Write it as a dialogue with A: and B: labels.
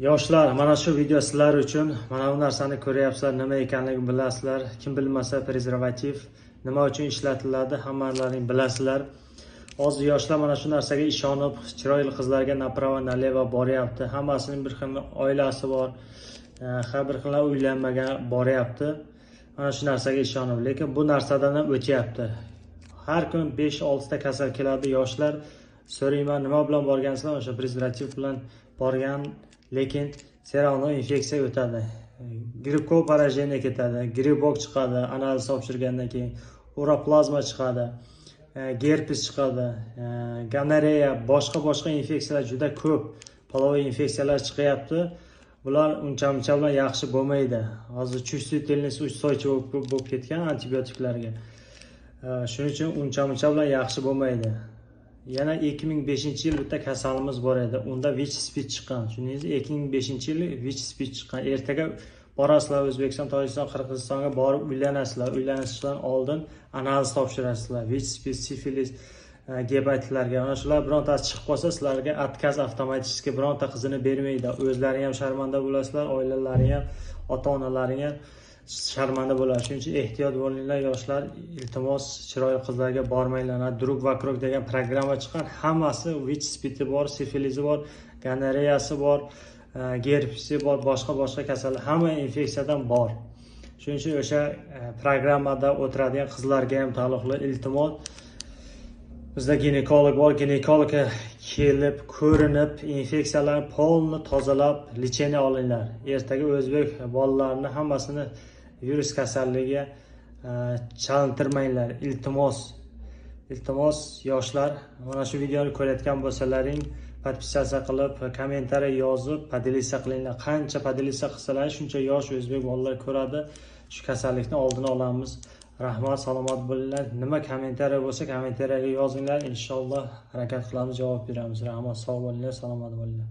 A: Yoshlar, mana shu video sizlar uchun. Mana bu narsani ko'ryapsizlar, nima ekanligini bilasizlar. Kim bilmasa, prezervativ nima uchun ishlatiladi, hammalaring bilasizlar. Hozir yoshlar mana shu narsaga ishonib, chiroyli qizlarga направо налево boryapti. Hammasining bir xil oilasi bor, har bir xil uylanmagan boryapti. Mana shu narsaga ishonib, lekin bu narsadan ham o'tyapti. Har kun 5-6 ta kasal keladi yoshlar. So'rayman, nima bilan borgansizlar? O'sha prezervativ bilan borgan, lekin seravno infeksiya o'tadi. Grippko поражение ketadi, grippok chiqadi, analiz topshirgandan keyin uroplazma chiqadi, gerpes chiqadi, gonoreya, boshqa infeksiyalar juda ko'p. Poloviy infeksiyalar chiqyapti. Bular uncha bilan yaxshi bo'lmaydi. Hozir чувствительность устойчив bo'lib ketgan antibiotiklarga. Shuning uchun uncha bilan yaxshi bo'lmaydi. Yana 2005-yil bitta kasalimiz bor edi. Unda VICH-SPID chiqqan. Tushundingizmi? 2005-yil VICH-SPID chiqqan. Ertaga borasizlar O'zbekiston, Tojikiston, Qirg'izistonga borib uylanasizlar. Uylanishdan oldin analiz topshirasizlar. VICH-SPID, sifilis, gebatitlarga. Mana shular birontasi chiqib qolsa, sizlarga отказ avtomatik bironta qizini bermaydi. O'zlaring ham sharmanda bo'lasizlar, oilalaring ham, ota-onalaring ham sharmanda bo'ladi. Shuning uchun ehtiyot bo'linglar yoshlar. Iltimos, chiroyli qizlarga bormanglar. Drug vakrok degan programma chiqqan. Hammasi VICH-SPID bor, sifilisi bor, gonoreyasi bor, gerpesi bor, boshqa kasallar, hamma infeksiyadan bor. Shuning uchun o'sha programmada o'tiradigan qizlarga ham taalluqli iltimos. Bizda ginekolog bor, ginekologga kelib, ko'rinib, infeksiyalarni polni tozalab, lecheniya olinglar. Ertaga o'zbek bolalarini hammasini virus kasalligiga chalintirmanglar. Iltimos yoshlar, mana shu videoni ko'rayotgan bo'lsalaring, podpisatsiya qilib, kommentariy yozib, podelisiya qilinglar. Qancha podelisiya qilsalar, shuncha yosh o'zbek bolalar ko'radi. Shu kasallikni oldini olamiz. Rahmat, salomat bo'linglar. Nima kommentariy bo'lsa, kommentariyaga yozinglar. Inshaalloh harakat qilamiz, javob beramiz. Rahmat, sog' bo'linglar, salomat bo'linglar.